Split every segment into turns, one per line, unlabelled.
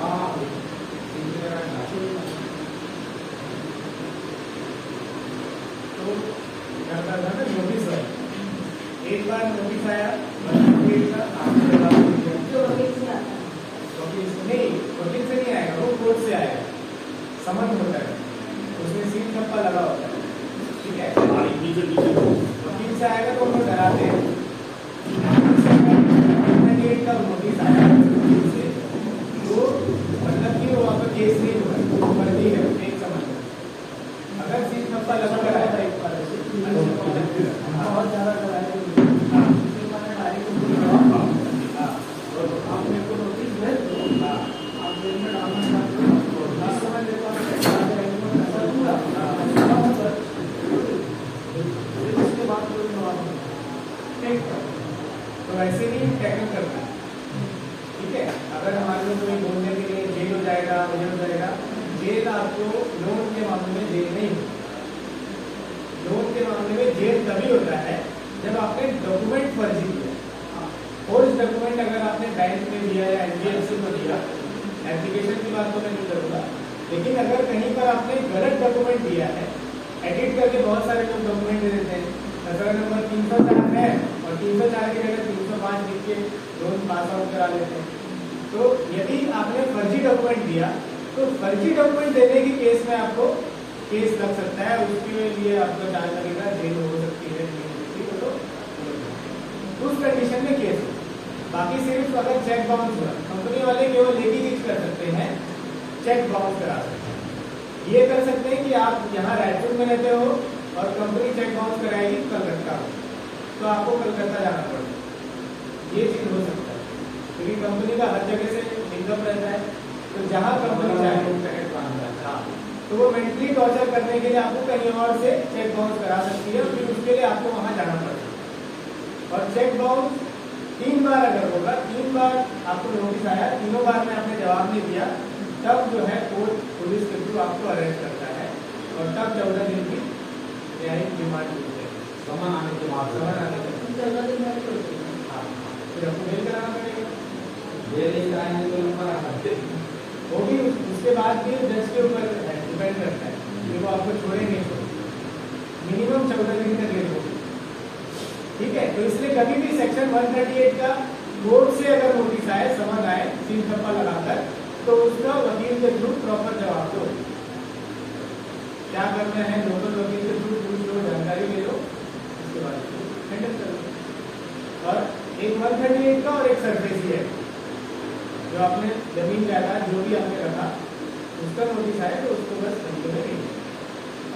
तो करता था ना नोटिस है, एक बार नोटिस आया वकील नहीं, वकील से नहीं आएगा, वो कोर्ट से आएगा, समन होता है, उसमें सील छप्पा लगा होता है, ठीक है। वकील से आएगा तो उनको डराते हैं, का नोटिस आया से, तो मतलब कि वो आपका केस नहीं हुआ, फर्जी है, एक समझ। अगर सील छप्पा लगा कर आया था एक बार बहुत ज्यादा कराया, आप मेरे को नोटिस भेज दो, आप मेरे में डालना समझ लेता उसके बाद तो वैसे ही टैकल करना है, ठीक है। अगर हमारे को कोई बोलने के लिए जेल हो जाएगा, मुझे हो जाएगा, जेल आपको लोन के मामले में जेल नहीं होता। लोन के मामले में जेल तभी होता है जब आपने डॉक्यूमेंट फर्जी दिया, और इस डॉक्यूमेंट अगर आपने बैंक में दिया या एनबीएफसी को दिया, एप्लीकेशन की बात तो मैं नहीं करूँगा, लेकिन अगर कहीं पर आपने गलत डॉक्यूमेंट दिया है, एडिट करके बहुत सारे लोग डॉक्यूमेंट दे देते हैं, सर्वे नंबर 304 है और 304 की जगह 305 लिख के लोन पास आउट करा लेते हैं। तो यदि आपने फर्जी डॉक्यूमेंट दिया तो फर्जी डॉक्यूमेंट देने की केस में आपको केस लग सकता है, उसके लिए आपको जांच लगेगा, जेल हो सकती है, तो उस कंडीशन में केस हो। बाकी सिर्फ अगर चेक बाउंस हुआ, कंपनी वाले केवल एक ही चीज कर सकते हैं, चेक बाउंस करा सकते हैं। ये कर सकते हैं कि आप यहाँ रायपुर में रहते हो और कंपनी चेक बाउंस कराएगी कलकत्ता, तो आपको कलकत्ता जाना पड़ेगा, ये चीज हो सकता है, क्योंकि कंपनी का हर जगह से इनकम रहता है, तो जहाँ कंपनी जाए तो वो मेंटली टॉर्चर करने के लिए आपको कहीं और से चेक बाउंस करा सकती है, फिर उसके लिए आपको वहाँ जाना पड़ेगा। और चेक बाउंस 3 बार अगर होगा, 3 बार आपको नोटिस आया, तीनों बार में आपने जवाब नहीं दिया, तब जो है कोर्ट पुलिस के थ्रू आपको अरेस्ट करता है और तब 14 दिन की न्यायिक डिमांड मिलती है, समन आने के बाद, समन आने के बाद 14 दिन में हाँ फिर आपको मेल कराना पड़ेगा, मेल नहीं कराएंगे तो नंबर आ सकते वो भी उसके बाद भी जज के ऊपर डिपेंड करता है कि वो आपको छोड़ेंगे, मिनिमम 14 दिन तक लेट होगी, ठीक है। तो इसलिए कभी भी सेक्शन 138 का कोर्ट से अगर नोटिस आए, समझ आए, सील छप्पा लगाकर, तो उसका वकील के थ्रू प्रॉपर जवाब दो। क्या करना है, लोकल वकील के थ्रू पूछ लो, जानकारी ले लो, उसके बाद हैंडल कर लो। और एक 138 का और एक सरफेसी है, जो आपने जमीन जायदाद जो भी आपने रखा उसका नोटिस आए तो उसको बस तरीके में नहीं।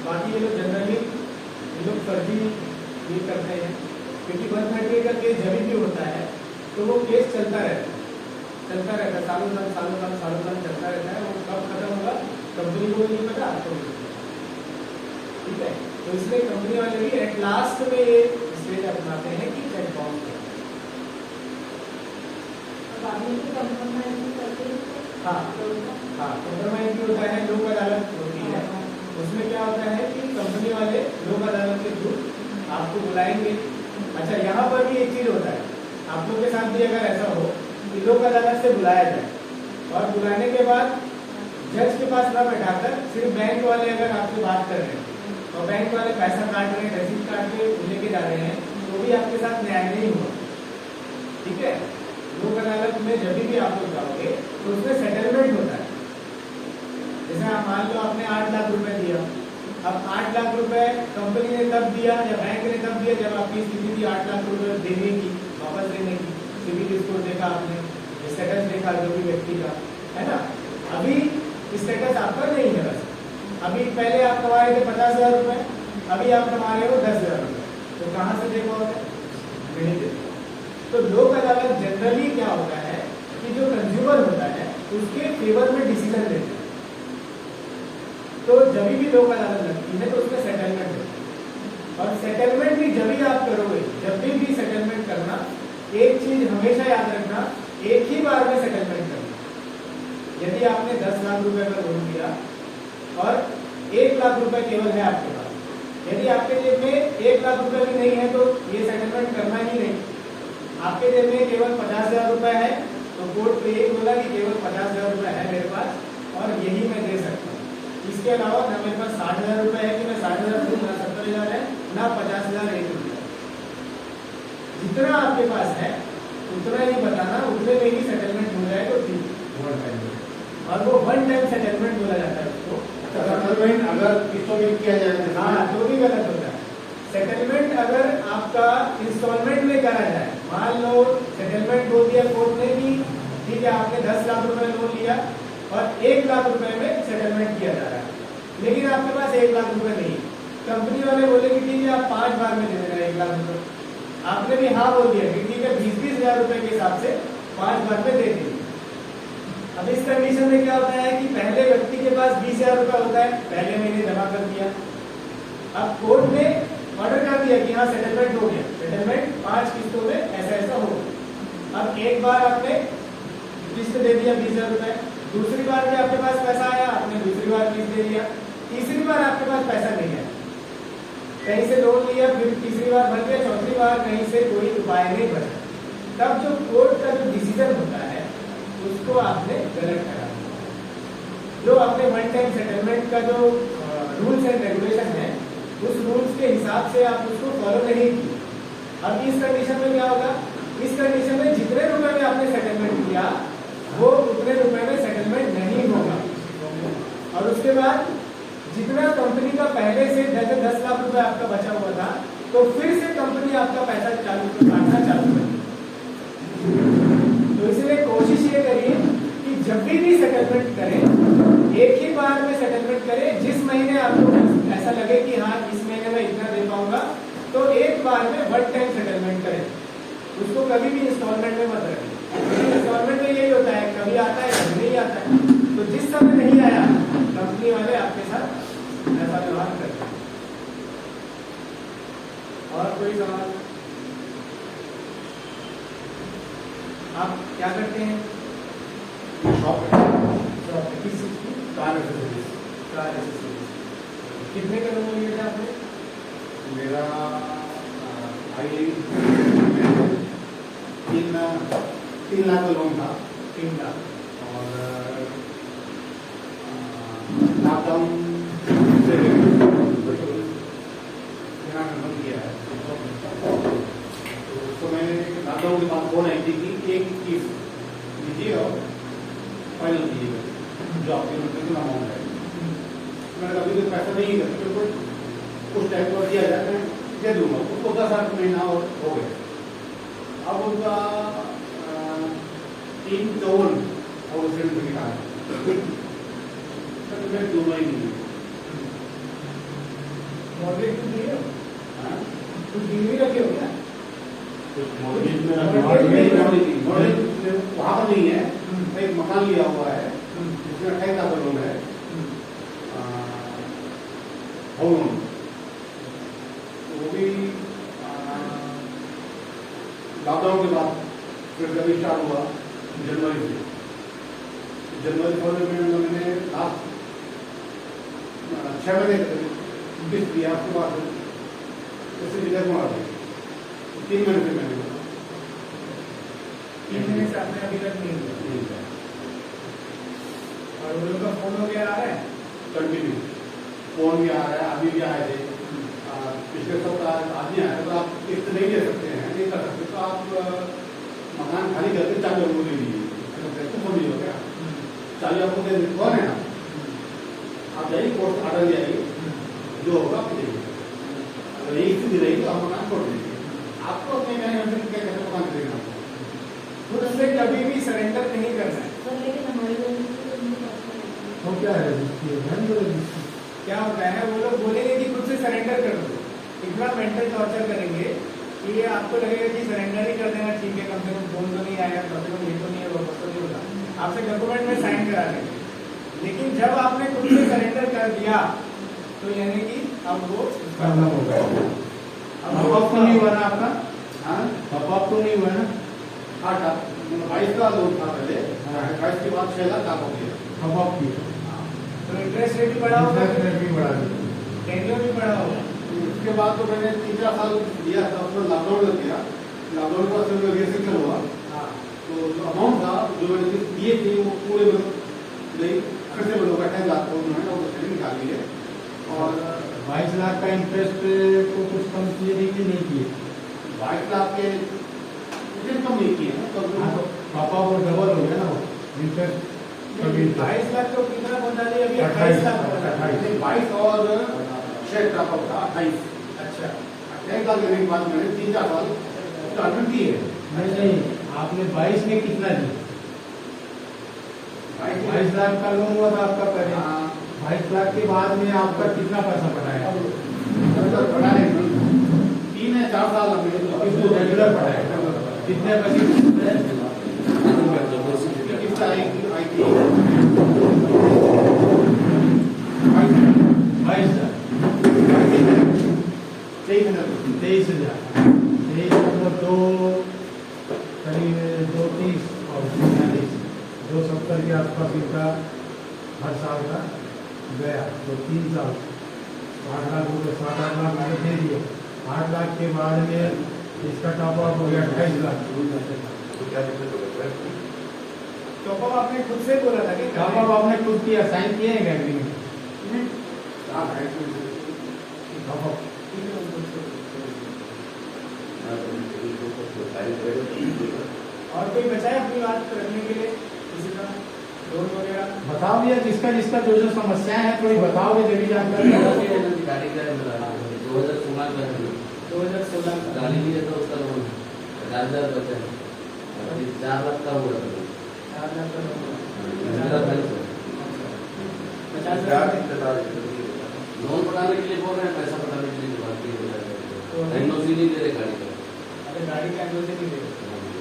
बाकी ये लोग जनरली ये लोग फर्जी ये करते हैं, क्योंकि 138 का केस जब भी होता है तो वो केस चलता रहता है, सालों साल चलता रहता है, वो कब खत्म होगा कंपनी को नहीं पता, आपको ठीक है। तो इसलिए कंपनी वाले भी एट लास्ट में ये स्टेज अपनाते हैं कि चेक बाउंस करें। हाँ कंप्रोमाइज भी होता है, लोक अदालत होती है, उसमें क्या होता है कि कंपनी वाले लोक अदालत के थ्रू आपको बुलाएंगे। अच्छा यहाँ पर भी एक चीज होता है, आप लोग के साथ भी अगर ऐसा हो कि लोक अदालत से बुलाया जाए और बुलाने के बाद जज के पास ना बैठाकर सिर्फ बैंक वाले अगर आपसे बात कर रहे हैं और बैंक वाले पैसा काट रहे हैं, रसीद काट के लेके जा रहे हैं, तो भी आपके साथ न्याय नहीं हुआ, ठीक है। लोक अदालत में जब भी आप लोग जाओगे तो उसमें सेटलमेंट होता है। जैसे आप मान लो आपने 8 लाख रुपए दिया, अब 8 लाख रुपए कंपनी ने तब दिया या बैंक ने तब दिया जब आपकी स्थिति थी 8 लाख रुपए देने की, वापस देने की, सिविल स्कोर देखा आपने, स्टेटस देखा जो भी व्यक्ति का, है ना। अभी स्टेटस आपका नहीं है, बस अभी पहले आप कमा रहे थे 50,000 रुपए, अभी आप कमा रहे हो 10,000 रुपए, तो कहाँ से देखो नहीं देखो। तो लोक अदालत जनरली क्या होता है कि जो कंज्यूमर होता है उसके फेवर में डिसीजन लेते हैं, तो जब भी लोक अदालत लगती है तो उसमें सेटलमेंट होता है, और सेटलमेंट भी जब भी आप करोगे, जब भी सेटलमेंट करना, एक चीज हमेशा याद रखना, एक ही बार में सेटलमेंट करना। यदि आपने 10 लाख रुपए का लोन दिया और 1 लाख रुपए केवल है आपके पास, यदि आपके जेब में 1 लाख रुपए भी नहीं है तो ये सेटलमेंट करना ही नहीं। आपके जेब में केवल 50,000 रुपए है तो तो कोर्ट तो यही बोला कि केवल 50,000 रुपये है मेरे पास और यही मैं दे सकता हूँ। इसके अलावा ना मेरे पास 60,000 रुपये है कि मैं 60,000 दूँ, ना 70,000 है, ना 50,000 1 रुपया। जितना आपके पास है उतना ही बताना, उतने में ही सेटलमेंट हो जाए तो ठीक है। और वो वन टाइम सेटलमेंट बोला जाता है उसको।
सेटलमेंट अगर किस्तों में किया जाए
हाँ तो भी गलत होता है। सेटलमेंट अगर आपका इंस्टॉलमेंट में करा जाए, मान लो सेटलमेंट बोल दिया कोर्ट ने कि ठीक है आपने 10 लाख रुपए लोन लिया और 1 लाख रुपए में सेटलमेंट किया जा रहा है, लेकिन आपके पास 1 लाख रुपए नहीं। कंपनी वाले बोले कि ठीक है आप 5 बार में दे देना 1 लाख रुपए। आपने भी हाँ बोल दिया कि ठीक है 20-20 हजार रुपए के हिसाब से 5 बार में दे दीजिए। अब इस कंडीशन में क्या होता है कि पहले व्यक्ति के पास 20,000 रुपए होता है, पहले महीने जमा कर दिया। अब कोर्ट ने ऑर्डर कर दिया कि हाँ सेटलमेंट हो गया, सेटलमेंट 5 किस्तों में ऐसा ऐसा होगा। अब एक बार आपने किस्त दे दिया 20,000 रुपए, दूसरी बार में आपके पास पैसा आया, आपने दूसरी बार किस्त दे दिया, तीसरी बार आपके पास पैसा नहीं है, कहीं से लोन लिया, फिर तीसरी बार भर दिया, चौथी बार कहीं से कोई उपाय नहीं बचा, तब जो कोर्ट का जो डिसीजन होता है उसको आपने गलत करा। जो आपने वन टाइम सेटलमेंट का जो रूल्स एंड रेगुलेशन है उस रूल्स के हिसाब से आप उसको फॉलो नहीं किए। अब इस कंडीशन में क्या होगा, इस कंडीशन में जितने रुपए में आपने सेटलमेंट किया वो उतने रुपए में सेटलमेंट नहीं होगा। और उसके बाद जितना कंपनी का पहले से 10 लाख रुपए आपका बचा हुआ था तो फिर से कंपनी आपका पैसा काटना चालू करेगी। तो इसलिए कोशिश ये करिए कि जब भी सेटलमेंट करें एक ही बार में सेटलमेंट करें। जिस महीने आपको ऐसा लगे कि हाँ इस महीने में इतना दे पाऊंगा तो एक बार में वन टाइम सेटलमेंट करें, उसको कभी भी इंस्टॉलमेंट में मत रखें। इंस्टॉलमेंट में यही होता है कभी आता है कभी नहीं आता है, तो जिस समय नहीं आया कंपनी वाले आपके साथ ऐसा व्यवहार करते हैं। और कोई सवाल? आप क्या करते हैं?
शॉप
किस चीज की?
Car accessories.
Car accessories. कितने का लोन लिया था आपने?
मेरा भाई 3 लाख का लोन था।
3 लाख।
और लॉकडाउन से बंद किया है, तो मैंने लॉकडाउन के बाद फोन आई थी कि एक किस्त लीजिए और फाइनल कीजिएगा जो आपके कितना अमाउंट है। मैंने कभी कोई पैसा नहीं है तो कुछ टाइम पर दिया जाए मैं दे दूंगा, उसको 10 महीना और हो गए। अब उनका 354 और उसे निकाला तो मैं दूंगा ही नहीं।
मॉर्गेज कुछ दिए हो? कुछ गिरवी रखे हो क्या?
मॉर्गेज वहाँ पर नहीं है, एक मकान लिया हुआ है जिसमें 28 लाख का लोन है, होम लोन। वो भी लॉकडाउन के बाद फिर जब स्टार्ट हुआ जनवरी से, जनवरी फरवरी में मैंने लास्ट 6 महीने किस्त दिया, उसके बाद उससे रिजर्व मार दी 3 महीने से मैंने
3 महीने से आपने अभी तक नहीं दिया। और वो लोग का फोन वगैरह आ रहा है?
कंटिन्यू फोन भी आ रहा है, अभी भी आए थे पिछले सप्ताह आदमी आए, तो आप किस्त नहीं ले सकते हैं, नहीं कर सकते तो आप मकान खाली करके चाबी हमको ले लीजिए। तो फोन नहीं हो गया, चाबी आपको दे देते कौन है आप जाइए कोर्ट ऑर्डर ले आइए, जो होगा आप देंगे। अगर यही स्थिति रही तो हम मकान छोड़ देंगे। आपको अपने कैसे मकान देना,
खुद से कभी भी सरेंडर नहीं करना है।
वो क्या है
क्या होता है वो लोग बोलेंगे कि खुद से सरेंडर कर दो, इतना मेंटल टॉर्चर करेंगे कि ये आपको लगेगा कि सरेंडर ही कर देना ठीक है, कम से कम फोन तो नहीं आएगा, कम से कम ये तो नहीं है, वापस तो नहीं होगा, आपसे डॉक्यूमेंट में साइन करा देंगे। लेकिन जब आपने खुद से सरेंडर कर दिया तो यानी कि अब वो
करना होगा। अब तो नहीं हुआ ना आपका? अब तो नहीं हुआ ना?
22 का लोन था पहले, 22 के बाद 6 लाख हो गया।
अब आप की
तो इंटरेस्ट रेट भी बढ़ा होगा,
भी बढ़ा दिया,
टेन्योर भी बढ़ा होगा।
उसके बाद तो मैंने 3-4 साल दिया था, उसमें लॉकडाउन लग गया, लॉकडाउन का रिसेक्शन हुआ,
हाँ
तो जो अमाउंट था जो नहीं किए हैं तो
हाँ, तो पापा वो डबल हो गया ना वो इंटरेस्ट कभी
22 लाख तो कितना पहुंचा दिया अभी?
28
28 लाख पहुंचा दिया।
22 और 6 का था 28।
अच्छा
28 लाख देने के बाद मैंने 3-4 साल स्टार्टमेंट की है।
नहीं, आपने 22 में कितना दी? 22 लाख का लोन हुआ था आपका पहले।
हाँ
22 लाख के बाद में आपका कितना पैसा बढ़ाया?
बड़ा है 3 या 4 साल हमने
इसको रेगुलर बढ़ाया कितने पैसे?
किस्त आई थी
22,000 23,000 करीब 230 और 270 के आसपास इनका हर साल का गया। तो 3 साल 8 लाख रुपये 7-8 लाख रुपये दे दिए। 8 लाख के बाद में इसका टॉप अप हो गया 28 लाख।
टॉप अप आपने खुद से बोला था कि
टॉप अप आपने खुद किया, साइन किए हैं क्या एग्रीमेंट? टॉप अप
और कोई बचा है अपनी बात रखने के लिए किसी का लोन वगैरह?
बताओ भैया, जिसका जिसका जो जो समस्याएं हैं थोड़ी बताओगे जब जानकारी।
2016 का
गाड़ी लिए तो उसका लोन 50,000 बचा है, 4 लाख का हुआ था
4 लाख का लोन हुआ।
मेरा भाई से
50,000
लोन पटाने के लिए बोल रहे हैं, पैसा पटाने के लिए बात की एनओसी नहीं दे रहे गाड़ी का।
अरे गाड़ी का एनओसी नहीं दे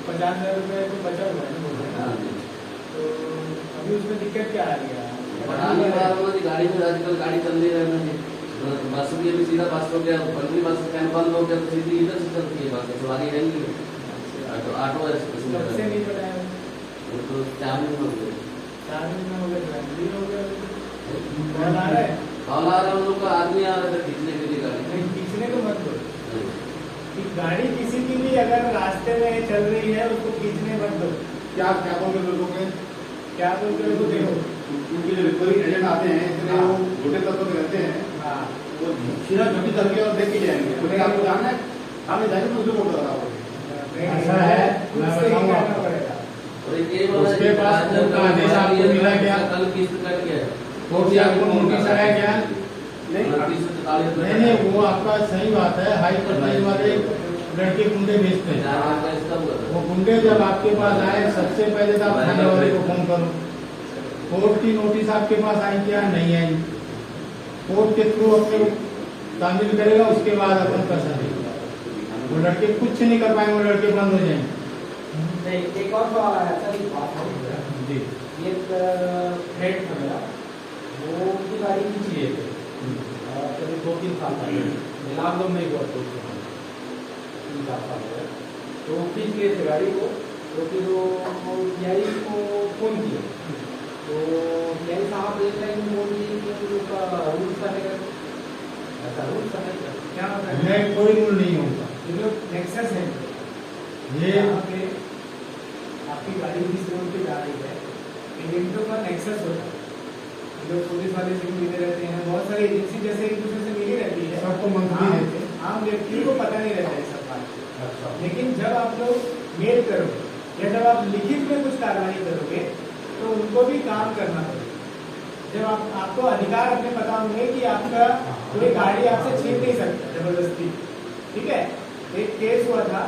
50,000 रुपये तो बचा हुआ है ना बोल रहे हैं।
हाँ जी,
तो अभी उसमें दिक्कत क्या आ रही है?
पटाने के बाद उन्होंने गाड़ी में आजकल गाड़ी चल रही है ना जी, बस भी अभी सीधा बस हो गया, बंदी बस स्टैंड बंद हो गया तो सीधी इधर से चलती है बस, सवारी है नहीं, ऑटो है
कब से नहीं पटाया?
वो तो 4 दिन हो गए।
4 दिन में हो गए, 2 हो गए। कौन आ रहा है?
कॉल आ रहा है, उन लोग का आदमी आ रहा था खींचने के लिए गाड़ी।
नहीं, खींचने को मत दो कि गाड़ी किसी की भी अगर रास्ते में चल रही है उसको खींचने मत दो।
क्या क्या बोल रहे लोगों के
क्या बोलते हो उसको देखो।
उनके जो रिकवरी एजेंट आते हैं इसलिए वो छोटे तत्व के रहते हैं,
हाँ
वो सीधा झुकी करके और देख के जाएंगे, बोले आपको जाना है आगे जाएंगे तो उसको बोल रहा
ऐसा है, मैं बताऊंगा आपको।
और एक ये बोला
उसके पास कोर्ट का आदेश आपको मिला क्या?
कल किस्त कट गया है।
कोर्ट से आपको नोटिस आया क्या?
नहीं
38
नहीं, वो आपका सही बात है। हाई परसेंटेज वाले लड़के गुंडे भेजते हैं। वो गुंडे जब आपके पास आए सबसे पहले तो आप थाने वाले को फोन करो। कोर्ट की नोटिस आपके पास आई क्या? नहीं आई। कोर्ट के थ्रू अपने तामील करेगा, उसके बाद अपन कर सकेंगे। वो लड़के कुछ नहीं कर पाएंगे, वो लड़के बंद हो जाएंगे।
नहीं, एक और ऐसा भी बात है
जी
ये फ्रेंड था मेरा, वो उसकी गाड़ी खींची है करीब 2-3 साल पहले, लॉकडाउन में हुआ तो 3-4 साल पहले। तो वो खींच गए थे गाड़ी को, तो फिर वो पीआई को फोन किया, तो पीआई साहब एक टाइम बोल दिए कि उसका रूल्स करेगा। ऐसा रूल्स करेगा क्या होता है?
मैं कोई रूल नहीं होता
ये जो नेक्सस है
ये।
यहाँ पे आपकी गाड़ी जिस रोड पे जा रही है, एजेंटों का नेक्सस होता है। जो पुलिस वाले से मिले रहते हैं, बहुत सारी एजेंसी जैसे एक दूसरे से मिली रहती है,
सबको मंथली देते हैं।
आम व्यक्ति को पता नहीं रहता है सब बात।
अच्छा,
लेकिन जब आप लोग मेल करोगे या जब आप लिखित में कुछ कार्रवाई करोगे तो उनको भी काम करना पड़ेगा। जब आपको अधिकार अपने पता होंगे कि आपका कोई गाड़ी आपसे छीन नहीं सकता जबरदस्ती। ठीक है, एक केस हुआ था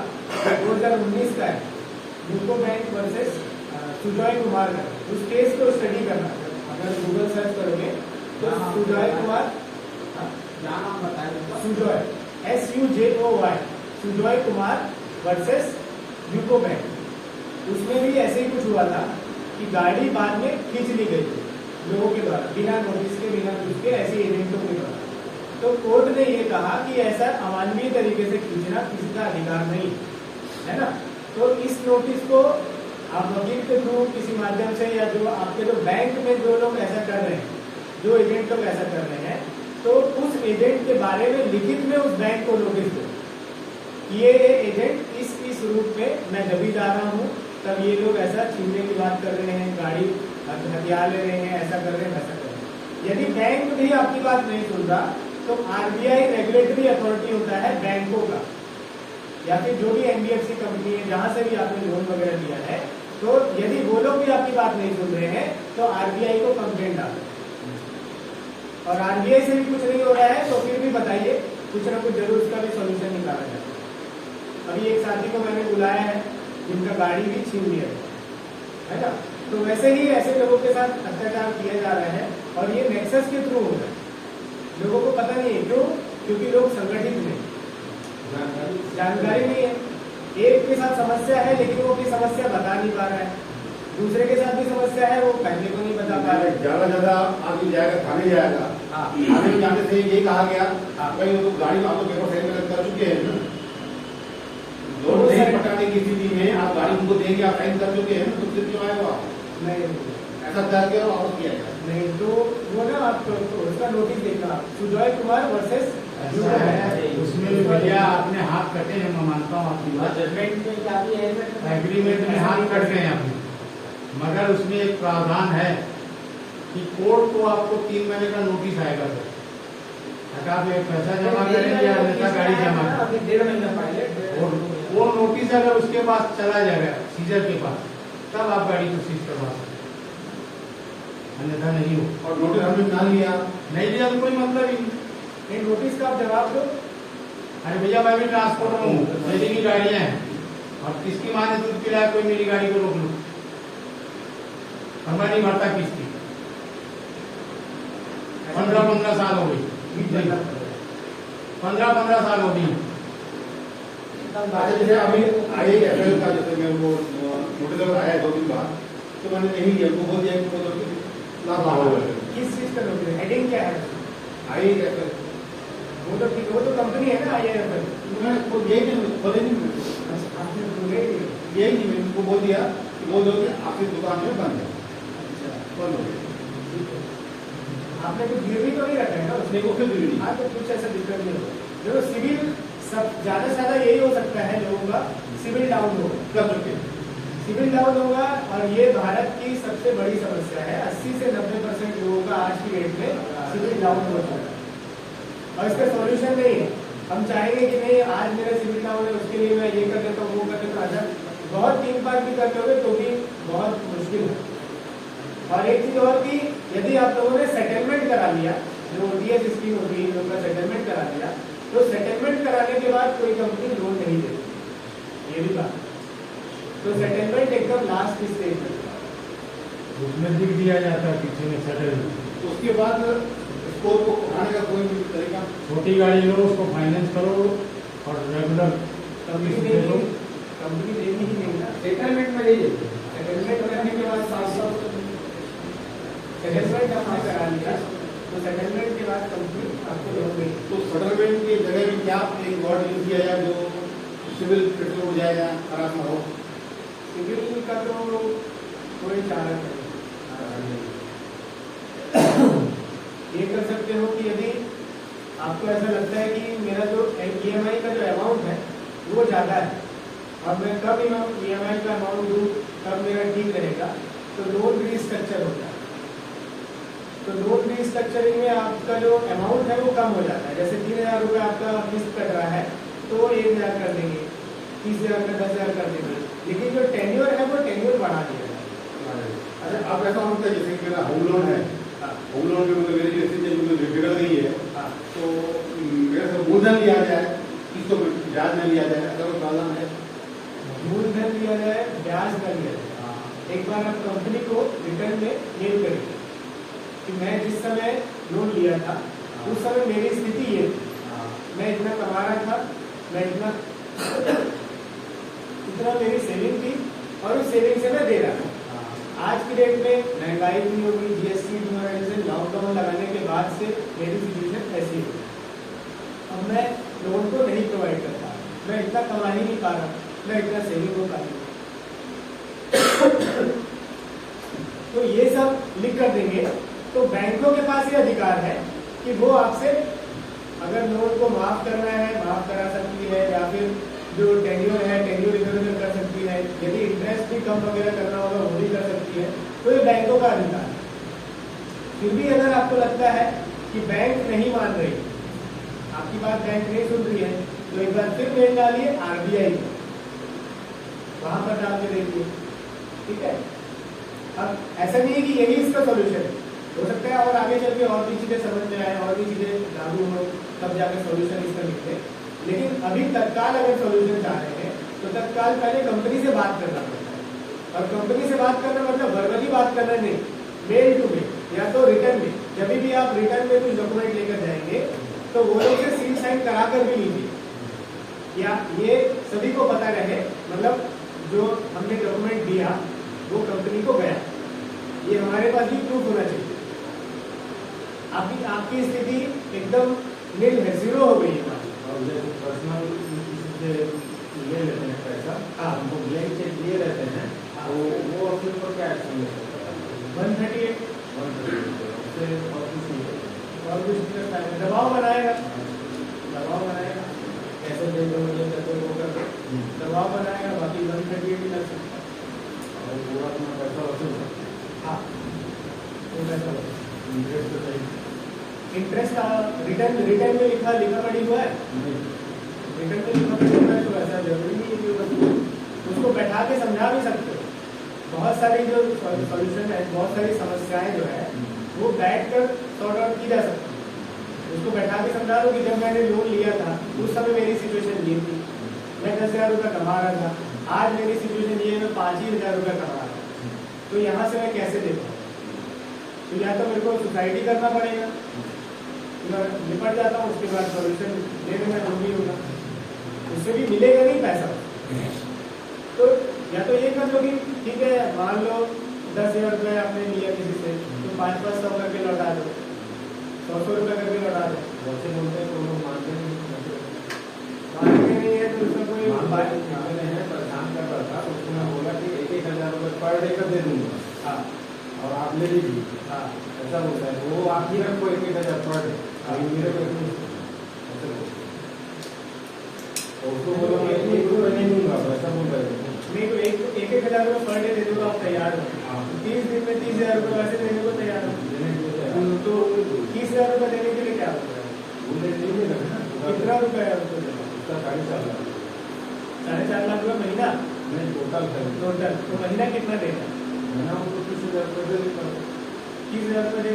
2019 का है, UCO bank versus Sujoy Kumar का। उस केस को स्टडी करना, अगर गूगल सर्च करोगे तो सुजॉय कुमार, क्या नाम बताया? Sujoy SUJOY, Sujoy Kumar versus UCO bank. उसमें भी ऐसे ही कुछ हुआ था कि गाड़ी बाद में खींच ली गई थी लोगों के द्वारा, बिना नोटिस के, बिना कुछ के, ऐसे एजेंटों के द्वारा। तो कोर्ट ने ये कहा कि ऐसा अमानवीय तरीके से खींचना किसी का अधिकार नहीं है ना। तो इस नोटिस को आप वकील के थ्रू किसी माध्यम से, या जो आपके जो बैंक में जो लोग ऐसा कर रहे हैं, जो एजेंट लोग ऐसा कर रहे हैं, तो उस एजेंट के बारे में लिखित में उस बैंक को नोटिस दो। ये एजेंट इस रूट में मैं जब भी जा रहा हूँ तब ये लोग ऐसा छीनने की बात कर रहे हैं, गाड़ी हथियार ले रहे हैं, ऐसा कर रहे हैं, वैसा कर रहे हैं। यदि बैंक भी आपकी बात नहीं सुन रहा तो RBI रेगुलेटरी अथॉरिटी होता है बैंकों का, या फिर जो भी एनबीएफसी कंपनी है जहां से भी आपने लोन वगैरह लिया है, तो यदि वो लोग भी आपकी बात नहीं सुन रहे हैं तो आरबीआई को कंप्लेंट डालो, और आरबीआई से भी कुछ नहीं हो रहा है तो फिर भी बताइए, कुछ ना कुछ जरूर उसका भी सॉल्यूशन निकाला जाए। अभी एक साथी को मैंने बुलाया है जिनका गाड़ी भी छीन लिया है ना, तो वैसे ही ऐसे लोगों के साथ अत्याचार किया जा रहा है और ये नेक्सस के थ्रू हो रहा है। लोगों को पता नहीं है, क्यों? क्योंकि लोग संगठित नहीं, जानकारी नहीं है। एक के साथ समस्या है लेकिन वो अपनी समस्या बता नहीं पा रहा है, दूसरे के साथ भी समस्या है, वो पहले को नहीं बता पा रहा है।
ज्यादा आगे जाएगा, थाने जाएगा, थाने में जाने से यही कहा गया भाई वो गाड़ी में आप तो पेपर साइन कर चुके हैं ना, लोन नहीं पटाने की स्थिति में आप गाड़ी उनको देंगे, आप साइन कर चुके हैं, तो फिर क्यों आए हो आप?
नहीं,
ऐसा करके वापस किया जाए।
नहीं तो वो ना आप उसका नोटिस देखना, सुजॉय कुमार वर्सेस
उसमें भी भैया आपने हाथ कटे हैं, मैं मानता हूँ आपकी बात, एग्रीमेंट में हाथ कट गए हैं आपने, मगर उसमें एक प्रावधान है कि कोर्ट को आपको 3 महीने का नोटिस आएगा सर, अगर आप एक पैसा जमा करेंगे या अन्यथा गाड़ी जमा करेंगे,
1.5 महीना पहले
और वो नोटिस अगर उसके पास चला जाएगा, सीजर के पास, तब आप गाड़ी को सीज करवा सकते, अन्यथा नहीं हो।
और नोटिस हमने ना लिया,
नहीं लिया तो कोई मतलब ही
नहीं, नोटिस का आप जवाब दो।
अरे भैया मैं भी ट्रांसपोर्टर हूँ, मेरी भी गाड़ियाँ हैं, और किसकी माँ ने दूध पिलाया कोई मेरी गाड़ी को रोक लो, मैं नहीं भरता किसकी, 15 साल हो गई, 15 साल हो गई।
जैसे अभी IAFL का जैसे मेरे को नोटिस अगर आया 2 दिन बाद, तो मैंने नहीं लिया, उनको बोल दिया कि
किस चीज का नोटिस? हेडिंग क्या है?
IAFL
वो तो ठीक, वो तो कंपनी है ना IAFL,
यही नहीं खोले नहीं,
आपने बोले ही नहीं।
यही नहीं, मैंने उनको बोल दिया कि बोल दो कि आपकी दुकान में बंद है, बंद हो गई।
आपने कुछ गिरवी तो नहीं रखा है ना उसने?
देखो फिर भी
हाँ, तो कुछ ऐसा दिक्कत नहीं होगा। देखो सिविल सब ज्यादा से ज्यादा यही हो सकता है लोगों का, सिविल डाउन होगा,
कर चुके हैं।
सिविल डाउन होगा, और ये भारत की सबसे बड़ी समस्या है। 80 से 90% लोगों का आज की डेट में सिविल डाउन हो चुका है, और इसका सॉल्यूशन नहीं है। हम चाहेंगे कि नहीं आज मेरा सिविल डाउन है, उसके लिए मैं ये कर देता हूँ, वो कर देता हूँ, अच्छा बहुत 3 बार भी करते होंगे तो भी बहुत मुश्किल है। और एक चीज और कि यदि आप लोगों ने सेटलमेंट करा लिया, जो OTS स्कीम होती है, लोगों का सेटलमेंट करा लिया, तो सेटलमेंट कराने के बाद कोई कंपनी लोन नहीं देती, ये भी बात। तो सेटलमेंट एकदम लास्ट स्टेज में
उसमें लिख दिया जाता है पीछे में सेटलमेंट,
उसके बाद स्कोर को उठाने का कोई भी तरीका,
छोटी गाड़ी लो उसको फाइनेंस करो और रेगुलर
कंपनी देगी, कंपनी देगी ही नहीं ना, सेटलमेंट में नहीं देती। सेटलमेंट करने के बाद 700 सेटलमेंट आपने करा लिया, तो सेटलमेंट के बाद कंपनी आपको लोन देगी।
तो सेटलमेंट की जगह में क्या एक वर्ड यूज किया जाए जो सिविल फिट हो जाए या खराब ना हो?
सिविल का तो कोई चारा नहीं। ये कर सकते हो कि यदि आपको ऐसा लगता है कि मेरा जो EMI का जो अमाउंट है वो ज़्यादा है और मैं कब EMI का अमाउंट दूँ तब मेरा ठीक रहेगा, तो लोन रीस्ट्रक्चर होता है। तो लोन रीस्ट्रक्चरिंग में आपका जो अमाउंट है वो कम हो जाता है। जैसे 3,000 रुपये आपका किस्त कट रहा है तो 1,000 कर देंगे, 30,000 का 10,000 कर देंगे, लेकिन जो टेन्योर है वो टेन्योर बढ़ा दिया जाए।
अच्छा, आप ऐसा होता है जैसे कि मेरा होम लोन है, होम लोन में मतलब मेरी स्थिति बिगड़ गई है, तो मेरे से मूलधन लिया जाए, किसको ब्याज न लिया जाए, अगर कोई प्रावधान है?
मूलधन लिया जाए, ब्याज न लिया जाए। एक बार आप कंपनी को रिटर्न में मेल करिए कि मैं जिस समय लोन लिया था उस समय मेरी स्थिति ये थी, मैं इतना कमा रहा था, मैं इतना मेरी सेविंग थी और उस सेविंग से मैं दे रहा था। आज की डेट में महंगाई भी होगी, GST डिमोनेटाइजेशन, लॉकडाउन लगाने के बाद से मेरी सिचुएशन ऐसी है, अब मैं लोन को नहीं प्रोवाइड कर पा रहा, मैं इतना कमा ही नहीं पा रहा, मैं इतना सेविंग हो पा रहा। तो ये सब लिख कर देंगे तो बैंकों के पास ये अधिकार है कि वो आपसे अगर लोन को माफ करना है माफ करा सकती है, या फिर जो टेन्योर है टेन्योर इधर कर सकती है, यदि इंटरेस्ट भी कम वगैरह करना होगा वो भी कर सकती है। तो ये बैंकों का अधिकार है। फिर भी अगर आपको लगता है कि बैंक नहीं मान रही, आपकी बात बैंक नहीं सुन रही है, तो एक बार फिर मेल डालिए RBI को, वहां पर डाल के देखिए, ठीक है। अब ऐसा नहीं है कि यही इसका सॉल्यूशन है, हो सकता है और आगे चल के और भी चीजें समझ में आए, और भी चीजें लागू हो, तब जाकर सॉल्यूशन इसका निकले। लेकिन अभी तत्काल अगर सॉल्यूशन चाह रहे हैं तो तत्काल पहले कंपनी से बात करना पड़ता है, और कंपनी से बात करना मतलब वर्बली बात करना नहीं, मेल टू मेल या तो रिटर्न में। जब भी आप रिटर्न में कुछ डॉक्यूमेंट लेकर जाएंगे तो वो लोग से सील साइन करा कर भी लीजिए, या ये सभी को पता रहे, मतलब जो हमने डॉक्यूमेंट दिया वो कंपनी को गया, ये हमारे पास भी प्रूफ होना चाहिए। आपकी स्थिति एकदम नील है, जीरो हो गई है।
पर्सनल ले लेते हैं पैसा, हमको ब्लैंक चेक दिए रहते हैं, वो ऑफिस पर क्या एक्शन ले सकता है?
138
उससे और कुछ नहीं है।
और कुछ दबाव बनाएगा, कैसे दे दो मुझे, कैसे वो कर दो, दबाव बनाएगा, बाकी 138 ही लग सकता है
और पूरा अपना पैसा वसूल सकते हैं।
हाँ, वो पैसा वसूल।
इंटरेस्ट तो सही
इंटरेस्ट रिटर्न में लिखा पड़ी हुआ है, रिटर्न में लिखा पड़ी हुआ है, तो ऐसा जरूरी नहीं है कि बस उसको बैठा के समझा भी सकते हो। बहुत सारी जो सॉल्यूशन है, बहुत सारी समस्याएं जो है वो बैठ कर सॉर्ट आउट की जा सकती है। उसको बैठा के समझा दो कि जब मैंने लोन लिया था उस समय मेरी सिचुएशन ये थी, मैं 10,000 रुपये कमा रहा था, आज मेरी सिचुएशन ये है, मैं 5,000 रुपये कमा रहा था, तो यहाँ से मैं कैसे दे पाऊँ? तो या तो मेरे को सोसाइटी करना पड़ेगा, निपट जाता हूँ, उसके बाद सॉल्यूशन लेने में जो भी होगा उससे भी मिलेगा नहीं पैसा। तो या तो ये कर लो कि ठीक है, मान लो 10,000 रुपये आपने लिया किसी से, तो 500 करके लौटा दो, 100 रुपये करके लौटा दो।
वैसे बोलते हैं तो लोग मानते नहीं
है, तो उसका कोई बात
है। परेशान कर रहा था, उसने बोला कि 1,000 रुपये पर डे का दे दूंगा।
हाँ,
और आप ले लीजिए।
हाँ,
ऐसा बोलता है, वो आप ही रखो 1,000 पर डे, मेरे को ऐसे बोलते। तो उसको बोला मैं 1 रुपये नहीं दूंगा, ऐसा बोल रहे थे।
नहीं तो 1,000 रुपये पर डे दे दूंगा, आप तैयार हो? 30 दिन में 30,000 रुपये वैसे देने को तैयार हो? तो 30,000 रुपये देने के लिए क्या होता है? कितना रुपये है उसको देना?
उसका 4.5 लाख।
4.5 लाख रुपये महीना?
नहीं, टोटल
टोटल तो महीना कितना देगा?
महीना उनको 30,000 रुपये दे देता हूँ।
30,000 रुपये दे।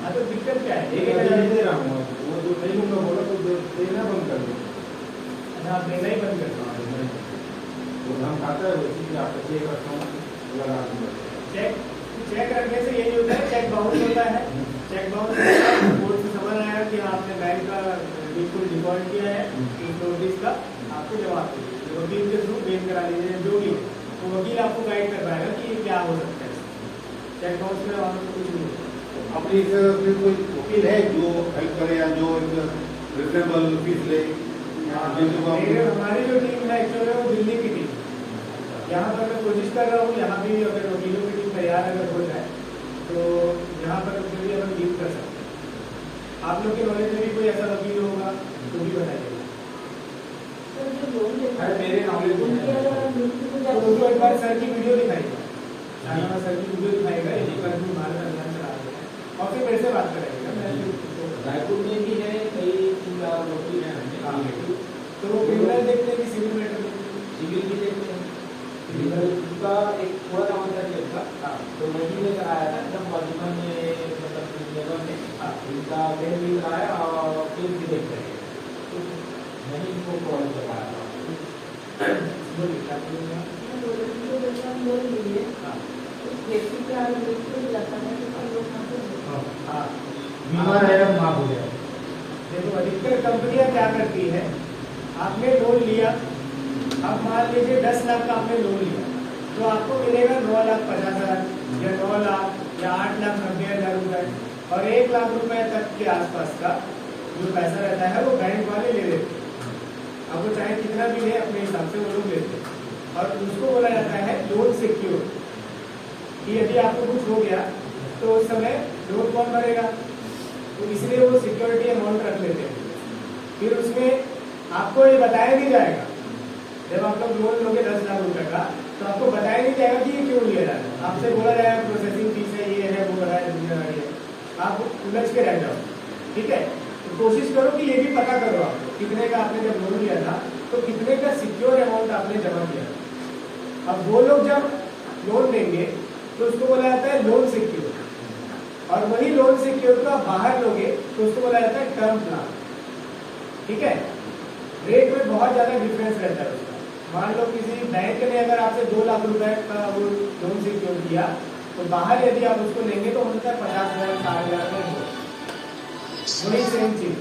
हाँ, तो दिक्कत क्या है?
1,000 दे रहा हूँ, वो जो नहीं लूंगा बोला तो देना बंद कर दो।
अच्छा, आप देना ही बंद कर दो।
तो हम खाता है वैसे कि आपका चेक रखता हूँ, लगा दूंगा।
चेक रखने से यही होता है, चेक बाउंस होता है। चेक बाउंस कोर्ट से समझ आया कि आपने बैंक का बिल्कुल डिफॉल्ट किया है, इस नोटिस का आपको जवाब दीजिए, वकील के थ्रू बेल करा लीजिए, जो भी तो वकील आपको गाइड कर पाएगा कि ये क्या हो सकता है। चेक बाउंस में वहाँ पर कुछ नहीं होता।
अपनी कोई वकील है जो हेल्प करे या जो एक रिजनेबल फीस ले?
हमारी जो टीम है एक्चुअली वो दिल्ली की टीम, यहाँ पर मैं कोशिश कर रहा हूँ, यहाँ भी अगर वकीलों की टीम तैयार अगर हो जाए तो यहाँ पर भी हम लीड कर सकते हैं। आप लोग के नॉलेज में भी कोई ऐसा वकील होगा तो भी बताइएगा।
मेरे नॉलेज
तो उनको एक बार सर की वीडियो दिखाएगा, सर की वीडियो दिखाएगा, एक बार भी हमारे अभियान चला रहे हैं और फिर मेरे से बात करेगा।
रायपुर में भी है कई वकील हैं,
तो वो क्रिमिनल देखते हैं कि सिविल मैटर
सिविल भी देखते हैं। क्रिमिनल का एक थोड़ा सा मतलब केस था, तो वही में कराया था जब मधुबन में, मतलब लेवल में इनका बेल भी कराया और केस भी देखते हैं, तो मैंने इनको कॉल करवाया था। बीमार है माफ हो गया।
देखो अधिकतर कंपनियां क्या करती है, आपने लोन लिया, अब मान लीजिए 10 लाख का आपने लोन लिया, तो आपको मिलेगा 9,50,000 या 9 लाख या 8,90,000 रुपए, और 1 लाख रुपए तक के आसपास का जो पैसा रहता है वो बैंक वाले ले लेते हैं। अब वो चाहे कितना भी ले, अपने हिसाब से वो लोग लेते हैं, और उसको बोला जाता है लोन सिक्योर, कि यदि आपको कुछ हो गया तो उस समय लोन कौन भरेगा, तो इसलिए वो सिक्योरिटी अमाउंट रख लेते हैं। फिर उसमें आपको ये बताया नहीं जाएगा, जब आप लोग लोन लोगे 10 लाख रुपए का, तो आपको बताया नहीं जाएगा कि ये क्यों लिया जा रहा है। आपसे बोला जाएगा प्रोसेसिंग फीस है, ये है, वो है, दुनियादारी है, आप उलझ के रह जाओ। ठीक है, तो कोशिश करो कि ये भी पता करो आप। कितने का आपने जब लोन लिया था तो कितने का सिक्योर अमाउंट आपने जमा किया था। अब वो लोग जब लोन देंगे तो उसको बोला जाता है लोन सिक्योर, और वही लोन सिक्योर को आप बाहर लोगे तो उसको बोला जाता है टर्म प्लान। ठीक है, रेट में बहुत ज्यादा डिफरेंस रहता है उसका। मान लो किसी बैंक ने अगर आपसे 2 लाख रुपए का वो लोन सिक्योर किया तो बाहर यदि आप उसको लेंगे तो होता है 50,000 60,000 में हो। वही सेम चीज।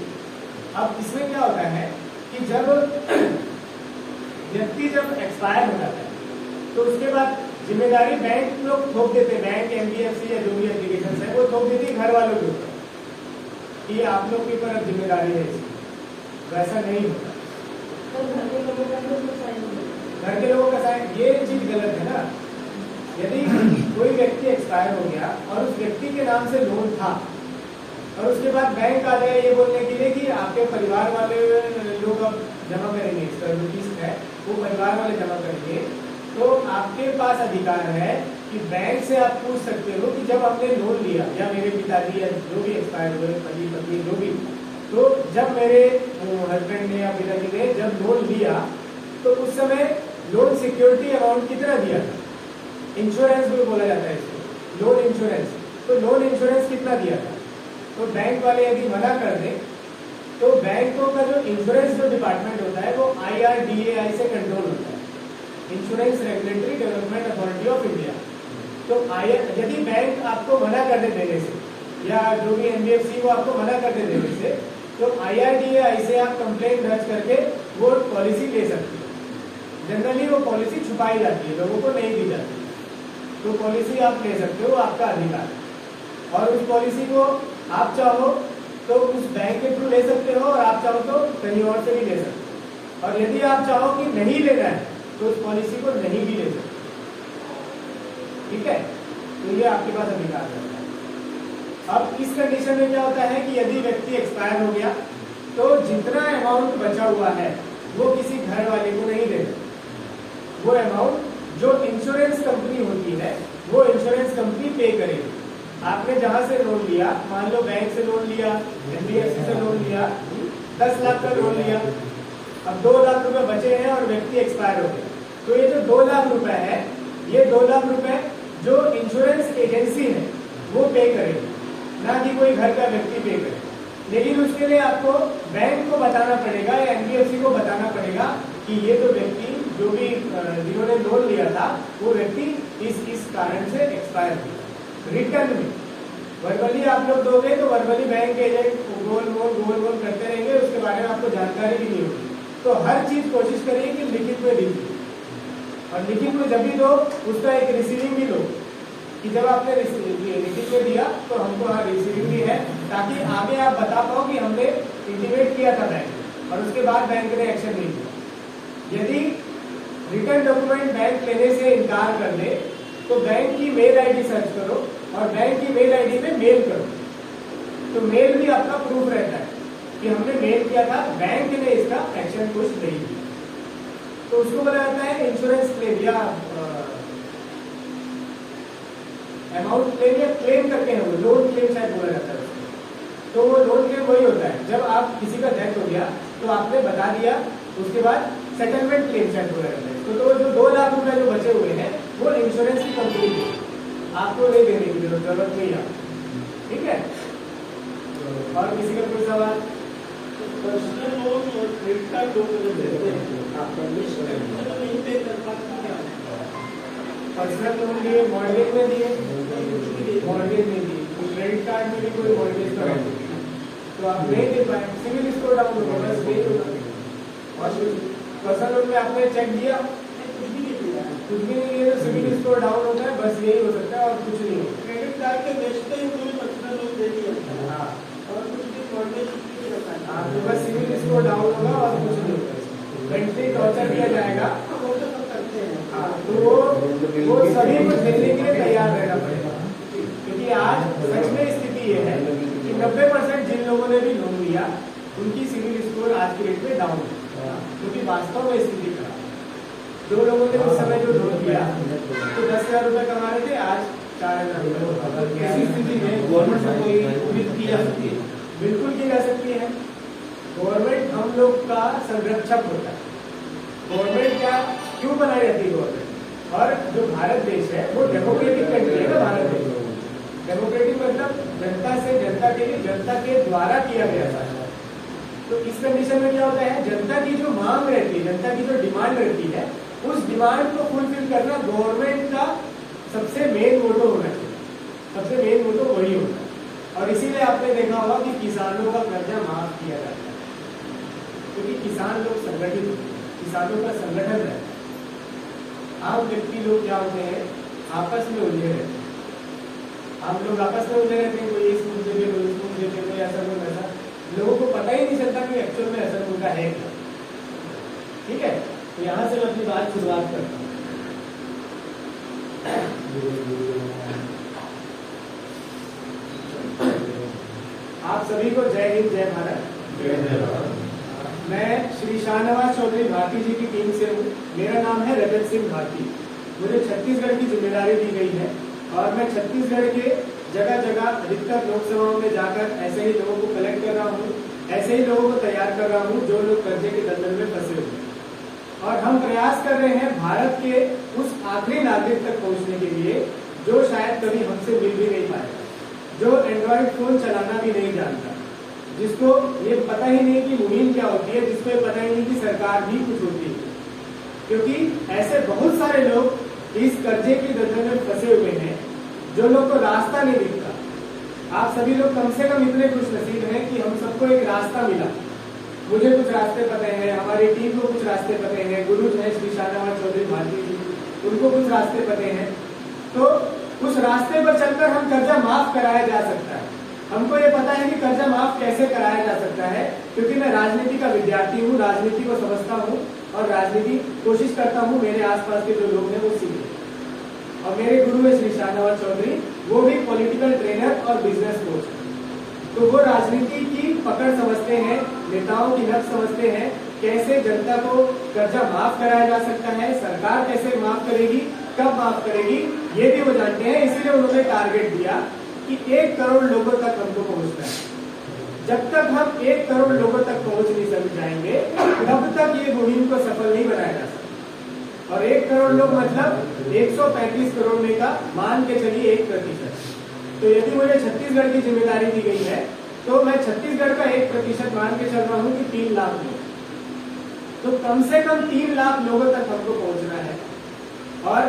अब इसमें क्या होता है कि जब व्यक्ति जब एक्सपायर हो जाता है तो उसके बाद जिम्मेदारी बैंक लोग थोप देते हैं, बैंक एनबीएफसी या जो भी एप्लीकेशन है वो थोप देती है घर वालों के ऊपर कि आप लोग के ऊपर अब जिम्मेदारी है इसकी। वैसा नहीं होता। घर के लोगों का साइन, ये चीज गलत है ना। यदि कोई व्यक्ति एक्सपायर हो गया और उस व्यक्ति के नाम से लोन था और उसके बाद बैंक आ जाए ये बोलने के लिए कि आपके परिवार वाले लोग अब जमा करेंगे, इसका जो किस्त है वो परिवार वाले जमा करेंगे, तो आपके पास अधिकार है कि बैंक से आप पूछ सकते हो कि जब आपने लोन लिया या मेरे पिताजी या जो भी एक्सपायर हुए पति पत्नी जो भी, तो जब मेरे हस्बैंड ने या पिताजी ने जब लोन लिया तो उस समय लोन सिक्योरिटी अमाउंट कितना दिया था। इंश्योरेंस भी बोला जाता है इसको, लोन इंश्योरेंस। तो लोन इंश्योरेंस कितना दिया था। तो बैंक वाले यदि मना कर दे तो बैंकों का जो इंश्योरेंस जो डिपार्टमेंट होता है वो IRDAI से कंट्रोल होता है, insurance regulatory development authority of India. तो यदि बैंक आपको मना कर दे देने से या जो भी NBFC वो आपको मना कर दे देने से तो IRDAI से आप कंप्लेंट दर्ज करके वो पॉलिसी ले सकते हो। जनरली वो पॉलिसी छुपाई जाती है, लोगों को नहीं दी जाती, तो पॉलिसी आप ले सकते हो, आपका अधिकार है। और उस पॉलिसी को आप चाहो तो उस बैंक के थ्रू ले सकते हो और आप चाहो तो कहीं और से भी ले सकते हो, और यदि आप चाहो कि नहीं लेना है तो उस पॉलिसी को नहीं भी ले सकते। ठीक है, तो ये आपके पास अधिकार है। अब इस कंडीशन में क्या होता है कि यदि व्यक्ति एक्सपायर हो गया तो जितना अमाउंट बचा हुआ है वो किसी घर वाले को नहीं देना। वो अमाउंट जो इंश्योरेंस कंपनी होती है वो इंश्योरेंस कंपनी पे करेगी। आपने जहां से लोन लिया, मान लो बैंक से लोन लिया, NBFC से लोन लिया, 10 लाख का लोन लिया, अब 2 लाख रुपए बचे हैं और व्यक्ति एक्सपायर हो गया, तो ये जो 2 लाख रुपए है ये 2 लाख रुपए जो इंश्योरेंस एजेंसी है वो पे करेगी, ना कि कोई घर का व्यक्ति पे करे। लेकिन उसके लिए आपको बैंक को बताना पड़ेगा या NBFC को बताना पड़ेगा कि ये तो व्यक्ति जो भी जिन्होंने लोन लिया था वो व्यक्ति इस कारण से एक्सपायर हुआ। रिटर्न में वर्बली आप लोग दोगे तो वर्बली बैंक एजेंट गोल गोल करते रहेंगे, उसके बारे में आपको जानकारी भी नहीं होगी। तो हर चीज कोशिश करिए कि लिखित में दीजिए, और लिखित में जब भी दो उसका एक रिसीविंग भी लो कि जब आपने लिखित में दिया तो हमको हाँ रिसीविंग भी है, ताकि आगे आप बता पाओ कि हमने इंटीमेट किया था बैंक और उसके बाद बैंक ने एक्शन नहीं लिया। यदि रिटर्न डॉक्यूमेंट बैंक लेने से इनकार कर ले तो बैंक की मेल आईडी सर्च करो और बैंक की मेल आईडी में मेल करो, तो मेल भी आपका प्रूफ रहता है कि हमने मेल किया था, बैंक ने इसका एक्शन कुछ नहीं किया। तो उसको बोला जाता है इंश्योरेंस क्लेम या अमाउंट क्लेम या क्लेम करके है वो लोन क्लेम शायद बोला जाता है उसको। तो वो लोन क्लेम वही होता है जब आप किसी का डेथ हो गया तो आपने बता दिया, उसके बाद सेटलमेंट क्लेम शायद बोला जाता है। तो जो 2 लाख रुपए जो बचे हुए हैं वो इंश्योरेंस की कंपनी की, आपको नहीं देने की जरूरत नहीं है। ठीक है, और किसी का कोई सवाल?
पर्सनल लोन और क्रेडिट कार्ड लोन देते हैं,
पर्सनल लोन लिए, मॉर्गेज में दिए, मॉर्गेज में दिए, क्रेडिट कार्ड में भी कोई मॉर्गेज का तो आप नहीं दे पाए, सिविल स्कोर डाउन होगा, बस यही होगा। और पर्सनल लोन में आपने चेक दिया, कुछ भी नहीं है तो सिविल स्कोर डाउन होता है, बस यही हो सकता है और कुछ नहीं होता।
क्रेडिट कार्ड के बेचते ही कोई पर्सनल लोन दे दिया,
हाँ,
और कुछ भी मॉर्गेज नहीं रखा है।
आपके पास सिविल स्कोर डाउन होगा और कुछ नहीं होगा, मेंटली टॉर्चर किया जाएगा।
वो तो सब करते हैं।
हाँ, तो वो सभी कुछ देने के लिए तैयार रहना पड़ेगा, क्योंकि आज सच में स्थिति ये है कि 90% जिन लोगों ने भी लोन लिया उनकी सिविल स्कोर आज की डेट में डाउन है, क्योंकि वास्तव में स्थिति खराब। जो लोगों ने उस समय जो लोन लिया तो 10,000 रुपए कमा रहे थे, आज 4,000 रुपए। ऐसी स्थिति में
गवर्नमेंट से कोई उम्मीद की जा सकती है?
बिल्कुल की जा सकती है। गवर्नमेंट हम लोग का संरक्षक होता है। गवर्नमेंट क्या क्यों बनाई जाती है गवर्नमेंट? और जो भारत देश है वो डेमोक्रेटिक कंट्री है ना। भारत देश डेमोक्रेटिक मतलब जनता से, जनता के लिए, जनता के द्वारा किया गया था। तो इस कंडीशन में क्या होता है, जनता की जो मांग रहती है, जनता की जो डिमांड रहती है, उस डिमांड को फुलफिल करना गवर्नमेंट का सबसे मेन मोटो होना चाहिए। सबसे मेन मोटो वही होता है। और इसीलिए आपने देखा होगा कि किसानों का कर्जा माफ किया जाता है, क्योंकि किसान लोग संगठित, किसानों का संगठन रहता है। आम व्यक्ति लोग क्या होते हैं, आपस में उलझे रहते हैं। हम लोग आपस में उलझे रहते हैं, कोई इस मुद्दे पे, कोई इस मुद्दे पे, कोई ऐसा कोई वैसा, लोगों को पता ही नहीं चलता कि एक्चुअल में ऐसा मुद्दा है क्या। ठीक है, तो यहाँ से मैं अपनी बात शुरुआत करता हूँ। आप सभी को जय हिंद, जय भारत। मैं श्री शाहनवाज चौधरी भारती जी की टीम से हूँ। मेरा नाम है रजत सिंह भारती। मुझे छत्तीसगढ़ की जिम्मेदारी दी गई है और मैं छत्तीसगढ़ के जगह जगह अधिकतर लोकसभाओं में जाकर ऐसे ही लोगों को कलेक्ट कर रहा हूँ, ऐसे ही लोगों को तैयार कर रहा हूँ जो लोग कर्जे के दलदल में फंसे हुए हैं। और हम प्रयास कर रहे हैं भारत के उस आखिरी नागरिक तक पहुँचने के लिए जो शायद कभी हमसे मिल भी नहीं पाएगा, जो एंड्रॉइड फोन चलाना भी नहीं जानता, जिसको ये पता ही नहीं कि मुहिम क्या होती है, जिसको ये पता ही नहीं कि सरकार भी कुछ होती है। क्योंकि ऐसे बहुत सारे लोग इस कर्जे की दलदल में फंसे हुए हैं जो लोग को रास्ता नहीं दिखता। आप सभी लोग कम से कम इतने खुशनसीब हैं कि हम सबको एक रास्ता मिला। मुझे कुछ रास्ते पते हैं, हमारी टीम को कुछ रास्ते पते हैं, गुरु जो है श्री शाहनवाज चौधरी भारती जी, उनको कुछ रास्ते पते हैं। तो उस रास्ते पर चलकर हम कर्जा माफ कराया जा सकता है। हमको ये पता है कि कर्जा माफ कैसे कराया जा सकता है, क्योंकि मैं राजनीति का विद्यार्थी हूँ, राजनीति को समझता हूँ और राजनीति कोशिश करता हूँ मेरे आसपास के जो लोग हैं वो सीखें। और मेरे गुरु है श्री शाहनवाज चौधरी, वो भी पॉलिटिकल ट्रेनर और बिजनेस कोच है। तो वो राजनीति की पकड़ समझते हैं, नेताओं की नब्ज समझते हैं, कैसे जनता को कर्जा माफ कराया जा सकता है, सरकार कैसे माफ करेगी, कब माफ करेगी, ये भी वो जानते हैं। इसीलिए उन्होंने टारगेट दिया कि 1 करोड़ लोगों तक हमको पहुंचना है। जब तक हम 1 करोड़ लोगों तक पहुंच नहीं सक जाएंगे तब तक ये मुहिम को सफल नहीं बनाया जा सकता। और 1 करोड़ लोग मतलब 135 करोड़ में का मान के चलिए 1%। तो यदि मुझे छत्तीसगढ़ की जिम्मेदारी दी गई है तो मैं छत्तीसगढ़ का 1% मान के चल रहा हूँ कि 3 लाख लोग। तो कम से कम 3 लाख लोगों तक हमको पहुंचना है। और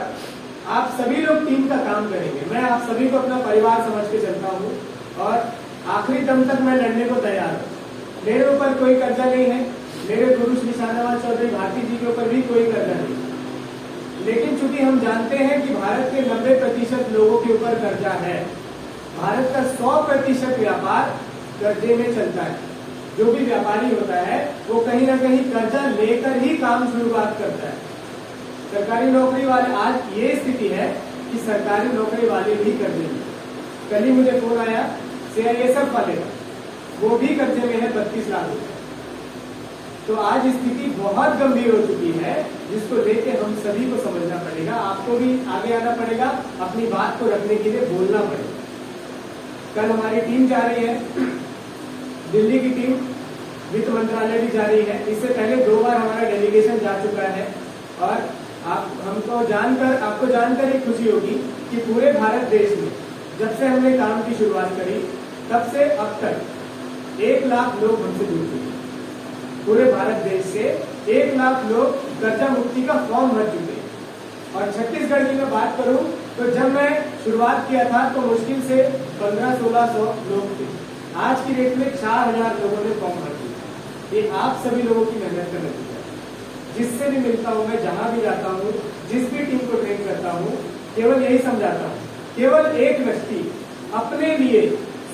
आप सभी लोग टीम का काम करेंगे। मैं आप सभी को अपना परिवार समझ के चलता हूँ और आखिरी दम तक मैं लड़ने को तैयार हूँ। मेरे ऊपर कोई कर्जा नहीं है, मेरे गुरु श्री शाहनवाज चौधरी भारती जी के ऊपर भी कोई कर्जा नहीं है। लेकिन चूंकि हम जानते हैं कि भारत के 90% लोगों के ऊपर कर्जा है, भारत का 100% व्यापार कर्जे में चलता है। जो भी व्यापारी होता है वो कहीं ना कहीं कर्जा लेकर ही काम शुरुआत करता है। सरकारी नौकरी वाले, आज ये स्थिति है कि सरकारी नौकरी वाले भी कर्जे में। कल ही मुझे फोन आया CISF वाले का, वो भी कर्जे में है 32 लाख रुपए। तो आज स्थिति बहुत गंभीर हो चुकी है, जिसको लेके हम सभी को समझना पड़ेगा। आपको भी आगे आना पड़ेगा, अपनी बात को रखने के लिए बोलना पड़ेगा। कल हमारी टीम जा रही है, दिल्ली की टीम, वित्त मंत्रालय भी जा रही है। इससे पहले 2 बार हमारा डेलीगेशन जा चुका है। और आपको जानकर एक खुशी होगी कि पूरे भारत देश में जब से हमने काम की शुरुआत करी तब से अब तक 1 लाख लोग हमसे जुड़ चुके हैं। पूरे भारत देश से 1 लाख लोग कर्जा मुक्ति का फॉर्म भर चुके हैं। और छत्तीसगढ़ की मैं बात करूं तो जब मैं शुरुआत किया था तो मुश्किल से 1500-1600 लोग थे। आज की डेट में 4000 लोगों ने फॉर्म भर दिया। ये आप सभी लोगों की मेहनत का नतीजा है। जिससे भी मिलता हूँ, मैं जहां भी जाता हूँ, जिस भी टीम को ट्रेन करता हूँ, केवल यही समझाता हूँ, केवल एक व्यक्ति अपने लिए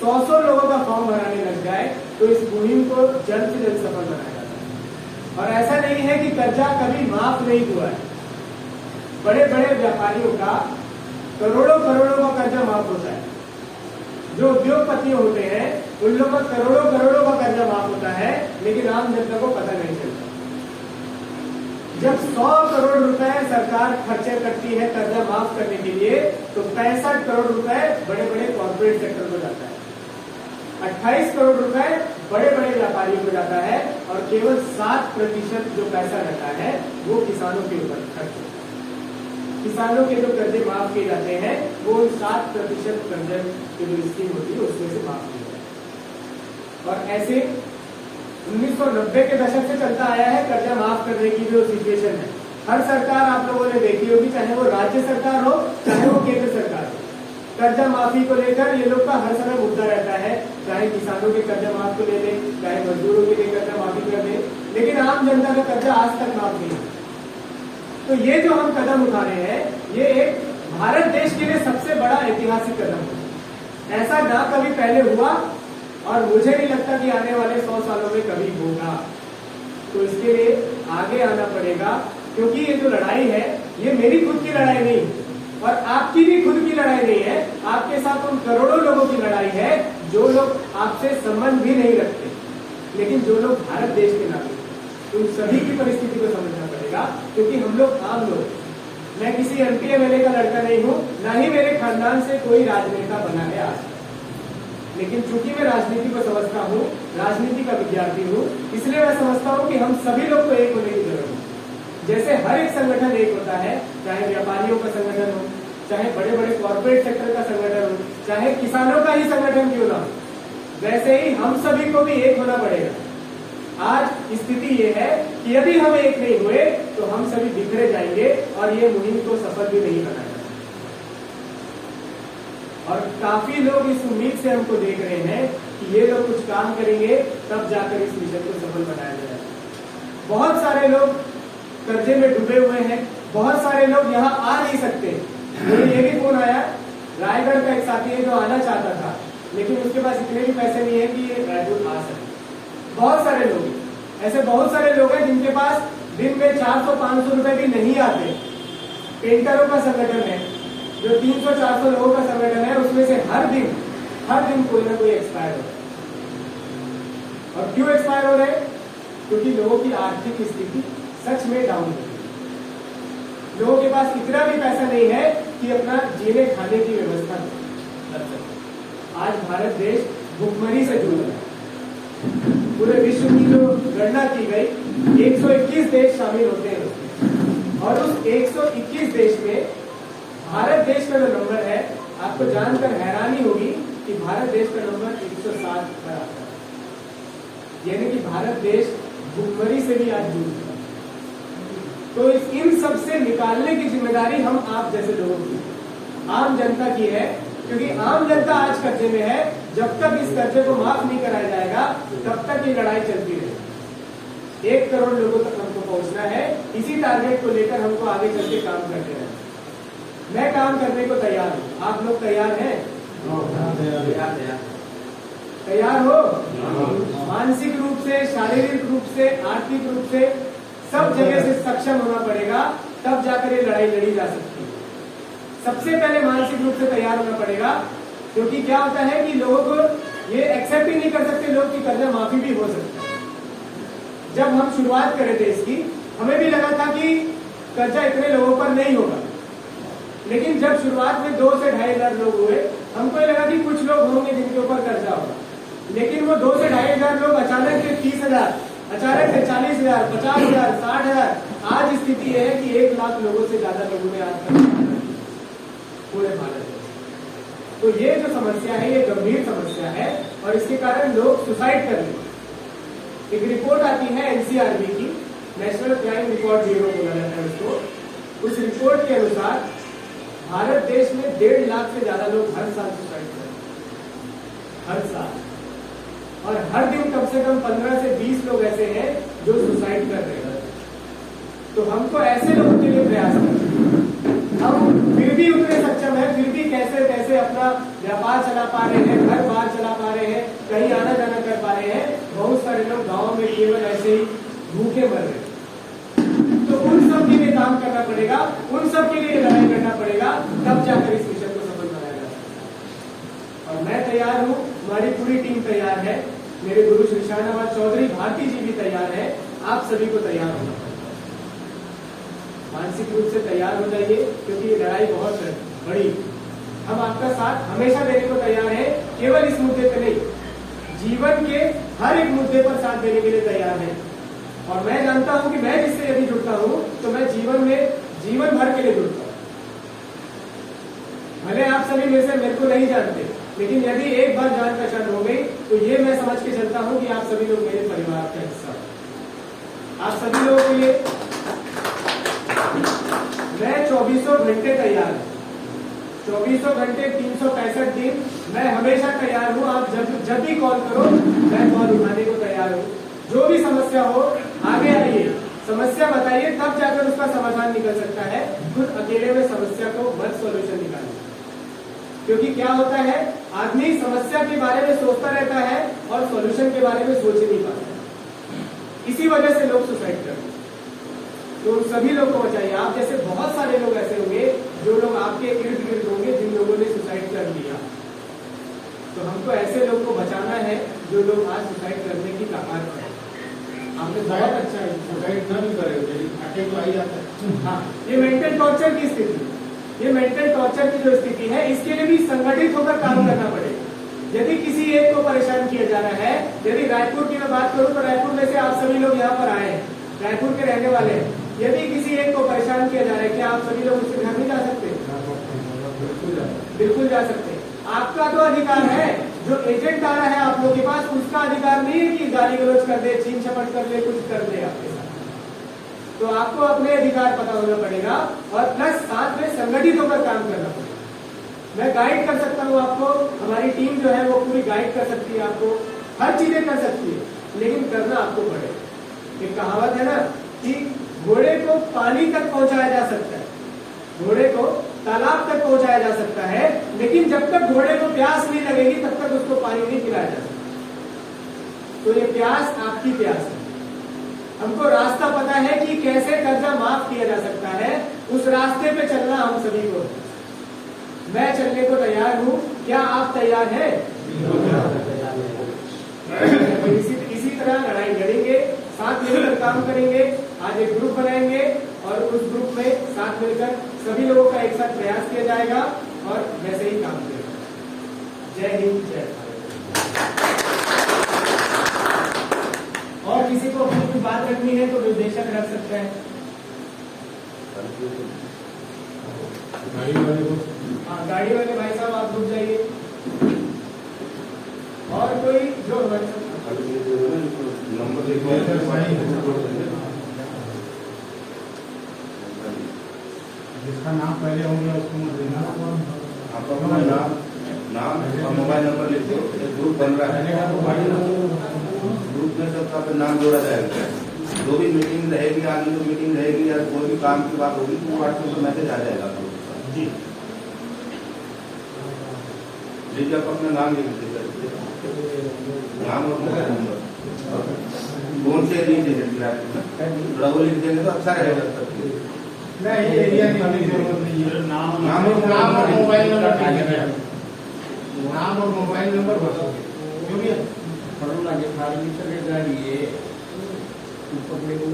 100 लोगों का फॉर्म भराने लग जाए तो इस मुहिम को जल्द से जल्द सफल बनाया जाता है। और ऐसा नहीं है कि कर्जा कभी माफ नहीं हुआ है। बड़े बड़े व्यापारियों का करोड़ों का कर्जा माफ होता है। जो उद्योगपति होते हैं उन लोगों का करोड़ों का कर्जा माफ होता है, लेकिन आम जनता को पता नहीं चलता। जब 100 करोड़ रुपए सरकार खर्चे करती है कर्जा माफ करने के लिए, तो 65 करोड़ रुपए बड़े बड़े कॉर्पोरेट सेक्टर को जाता है, 28 करोड़ रुपए बड़े बड़े व्यापारियों को जाता है और केवल 7% जो पैसा रहता है वो किसानों के ऊपर खर्च होता है। किसानों के जो कर्जे माफ किए जाते हैं वो 7% कर्जे की जो स्कीम होती है उसमें से माफ किए जाते हैं। और ऐसे 1990 के दशक से चलता आया है कर्जा माफ करने की जो सिचुएशन है। हर सरकार आप लोगों ने देखी होगी, चाहे वो राज्य सरकार हो चाहे वो केंद्र सरकार हो, कर्जा माफी को लेकर ये लोग का हर समय मुद्दा रहता है। चाहे किसानों के कर्जा माफ को ले ले, चाहे मजदूरों के लिए कर्जा माफी कर दे, लेकिन आम जनता का कर्जा आज तक माफ नहीं हुआ। तो ये जो हम कदम उठा रहे हैं ये एक भारत देश के लिए सबसे बड़ा ऐतिहासिक कदम है। ऐसा ना कभी पहले हुआ और मुझे नहीं लगता कि आने वाले 100 सालों में कभी होगा। तो इसके लिए आगे आना पड़ेगा, क्योंकि ये जो लड़ाई है ये मेरी खुद की लड़ाई नहीं और आपकी भी खुद की लड़ाई नहीं है। आपके साथ उन करोड़ों लोगों की लड़ाई है जो लोग आपसे संबंध भी नहीं रखते, लेकिन जो लोग भारत देश के नागरिक, उन सभी की परिस्थिति को समझना पड़ेगा। क्योंकि हम लोग आम लोग, मैं किसी MP MLA का लड़का नहीं हूं, ना ही मेरे खानदान से कोई राजनेता बना है आज, लेकिन चूंकि मैं राजनीति को समझता हूं, राजनीति का विद्यार्थी हूं, इसलिए मैं समझता हूं कि हम सभी लोग को एक होने की जरूरत है। जैसे हर एक संगठन एक होता है, चाहे व्यापारियों का संगठन हो, चाहे बड़े बड़े कॉर्पोरेट सेक्टर का संगठन हो, चाहे किसानों का ही संगठन क्यों ना हो, वैसे ही हम सभी को भी एक होना पड़ेगा। आज स्थिति ये है कि यदि हम एक नहीं हुए तो हम सभी बिखरे जाएंगे और ये मुहिम को सफल भी नहीं बनाएगा। और काफी लोग इस उम्मीद से हमको देख रहे हैं कि ये लोग कुछ काम करेंगे तब जाकर इस मिशन को सफल बनाया जाएगा। बहुत सारे लोग कर्जे में डूबे हुए हैं, बहुत सारे लोग यहाँ आ नहीं सकते। मुझे ये भी फोन आया, रायगढ़ का एक साथी है जो आना चाहता था, लेकिन उसके पास इतने भी पैसे नहीं है कि ये रायपुर आ सके। बहुत सारे लोग, ऐसे बहुत सारे लोग हैं जिनके पास दिन में 400-500 रुपए भी नहीं आते। पेंटरों का संगठन है जो 300-400 लोगों का संगठन है, उसमें से हर दिन कोई ना कोई एक्सपायर हो रहा है। और क्यों एक्सपायर हो रहे हैं? क्योंकि लोगों की आर्थिक स्थिति सच में डाउन है। लोगों के पास इतना भी पैसा नहीं है कि अपना जीने खाने की व्यवस्था कर सके। आज भारत देश भुखमरी से जूझ रहा है। पूरे विश्व की जो गणना की गई 121 देश शामिल होते हैं उसमें, और उस 121 देश में भारत देश का जो नंबर है, आपको जानकर हैरानी होगी कि भारत देश का नंबर 107 पर आता है। यानी कि भारत देश भुखमरी से भी आज जूझ रहा है। तो इन सब से निकालने की जिम्मेदारी हम आप जैसे लोगों की, आम जनता की है। क्योंकि आम जनता आज कर्जे में है। जब तक इस कर्जे को माफ नहीं कराया जाएगा तब तक ये लड़ाई चलती रहेगी। 1 करोड़ लोगों तक हमको पहुंचना है। इसी टारगेट को लेकर हमको आगे चल के काम करते रहना। मैं काम करने को तैयार हूँ। आप लोग तैयार हैं? तैयार हो? मानसिक रूप से, शारीरिक रूप से, आर्थिक रूप से, सब जगह से सक्षम होना पड़ेगा, तब जाकर ये लड़ाई लड़ी जा सकती है। सबसे पहले मानसिक रूप से तैयार होना पड़ेगा, क्योंकि क्या होता है कि लोगों को ये एक्सेप्ट ही नहीं कर सकते लोग कि कर्जा माफी भी हो सकता है। जब हम शुरुआत करे थे इसकी, हमें भी लगा था कि कर्जा इतने लोगों पर नहीं होगा, लेकिन जब शुरुआत में 2 से 2.5 हजार लोग हुए, हमको ये लगा कि कुछ लोग होंगे जिनके ऊपर कर्जा होगा, लेकिन वो 2 से 2.5 हजार लोग अचानक से 30,000, अचानक से 40,000, 50,000, 60,000। आज स्थिति है कि 1 लाख लोगों से ज्यादा लोगों ने आज तक पूरे भारत में। तो ये जो समस्या है ये गंभीर समस्या है और इसके कारण लोग सुसाइड कर रहे हैं। एक रिपोर्ट आती है NCRB की, नेशनल क्राइम रिकॉर्ड ब्यूरो बोला जाता है उसको। उस रिपोर्ट के अनुसार भारत देश में 1.5 लाख से ज्यादा लोग हर साल सुसाइड कर रहे हैं, हर साल। और हर दिन कम से कम 15 से 20 लोग ऐसे हैं जो सुसाइड कर रहे हैं। तो हमको ऐसे लोगों के लिए प्रयास करना है। हम फिर भी उतने सक्षम है, फिर भी कैसे कैसे अपना व्यापार चला पा रहे हैं, घर बार चला पा रहे हैं, कहीं आना जाना कर पा रहे हैं। बहुत सारे लोग गाँव में केवल ऐसे ही भूखे मर रहे हैं। तो उन सब के लिए काम करना पड़ेगा, उन सब के लिए लड़ाई करना पड़ेगा, तब जाकर इस मिशन को सफल बनाया जा सकता है। और मैं तैयार हूँ, हमारी पूरी टीम तैयार है, मेरे गुरु श्री शाहनवाज चौधरी भारती जी भी तैयार है। आप सभी को तैयार होना पड़ेगा, मानसिक रूप से तैयार हो जाइए, क्योंकि ये लड़ाई बहुत बड़ी। हम आपका साथ हमेशा देने को तैयार है, केवल इस मुद्दे पे नहीं, जीवन के हर एक मुद्दे पर साथ देने के लिए तैयार है। और मैं जानता हूं कि मैं जिससे यदि जुड़ता हूं तो मैं जीवन भर के लिए जुड़ता हूं। भले आप सभी में से मेरे को नहीं जानते, लेकिन यदि एक बार जान पहचान हो गई तो ये मैं समझ के चलता हूं कि आप सभी लोग मेरे परिवार का हिस्सा हो। आप सभी लोगों के लिए मैं 24 घंटे तैयार हूं। 24 घंटे 365 दिन मैं हमेशा तैयार हूं। आप जब भी कॉल करो मैं कॉल उठाने को तैयार हूं। जो भी समस्या हो आगे आइए, समस्या बताइए, तब जाकर उसका समाधान निकल सकता है। खुद अकेले में समस्या को मत सॉल्यूशन निकालिए, क्योंकि क्या होता है आदमी समस्या के बारे में सोचता रहता है और सॉल्यूशन के बारे में सोच ही नहीं पाता। इसी वजह से लोग सुसाइड करते हैं। तो उन सभी लोगों को बचाइए। आप जैसे बहुत सारे लोग ऐसे होंगे जो लोग आपके इर्द गिर्द होंगे जिन लोगों ने सुसाइड कर लिया। तो हमको ऐसे लोग को बचाना है जो लोग आज सुसाइड करने की कगार पर हैं। आपने बहुत अच्छा है,
सुसाइड न भी करे अटैक तो आ ही जाता है।
हाँ, ये मेंटल टॉर्चर की स्थिति, ये मेंटल टॉर्चर की जो स्थिति है, इसके लिए भी संगठित होकर काम करना पड़ेगा। यदि किसी एक को परेशान किया जा रहा है, यदि रायपुर की मैं बात करूं तो रायपुर में से आप सभी लोग यहाँ पर आए हैं, रायपुर के रहने वाले हैं। यदि किसी एक को परेशान किया जा रहा है, क्या आप सभी लोग उसके घर नहीं जा सकते? बिल्कुल जा सकते हैं। आपका तो अधिकार है। जो एजेंट आ रहा है आप लोगों के पास, उसका अधिकार नहीं है कि गाली गलौज कर दे, छीन झपट कर ले, कुछ कर दे आपके साथ। तो आपको अपने अधिकार पता होना पड़ेगा और प्लस साथ में संगठित होकर काम करना पड़ेगा। मैं गाइड कर सकता हूँ आपको, हमारी टीम जो है वो पूरी गाइड कर सकती है आपको, हर चीजें कर सकती है, लेकिन करना आपको पड़ेगा। एक कहावत है ना कि घोड़े को पानी तक पहुंचाया जा सकता है, घोड़े को तालाब तक पहुंचाया जा सकता है, लेकिन जब तक घोड़े को प्यास नहीं लगेगी तब तक उसको पानी नहीं पिलाया जा सकता। तो ये प्यास आपकी प्यास है। हमको रास्ता पता है कि कैसे कर्जा माफ किया जा सकता है, उस रास्ते पे चलना हम सभी को। मैं चलने को तैयार हूं, क्या आप तैयार हैं? इसी तरह लड़ाई लड़ेंगे, साथ मिलकर काम करेंगे। आज एक ग्रुप बनाएंगे और उस ग्रुप में साथ मिलकर सभी लोगों का एक साथ प्रयास किया जाएगा और वैसे ही काम करेगा। जय हिंद, जय भारत। और किसी को अपनी कोई बात रखनी है तो निर्देशक रख सकते हैं। हाँ, गाड़ी वाले भाई साहब आप रुक जाइए। और कोई जो
जिसका नाम पहले हो गया उसको मत देना।
आप अपना नाम और मोबाइल नंबर लिख दो। ग्रुप बन रहा है, ग्रुप में सबका फिर नाम जोड़ा जाएगा। जो भी मीटिंग रहेगी, आगे जो मीटिंग रहेगी या कोई भी काम की बात होगी तो व्हाट्सएप पर मैसेज आ जाएगा जी। लीजिए आप अपना नाम लिख दीजिए, नाम और मोबाइल नंबर कौन से लीजिए, रघु लिख देंगे तो अच्छा रहेगा।
नहीं, एरिया की जरूरत नहीं है। नाम और मोबाइल नंबर, नाम और मोबाइल नंबर भरोगे क्योंकि
गाड़ी है पकड़े को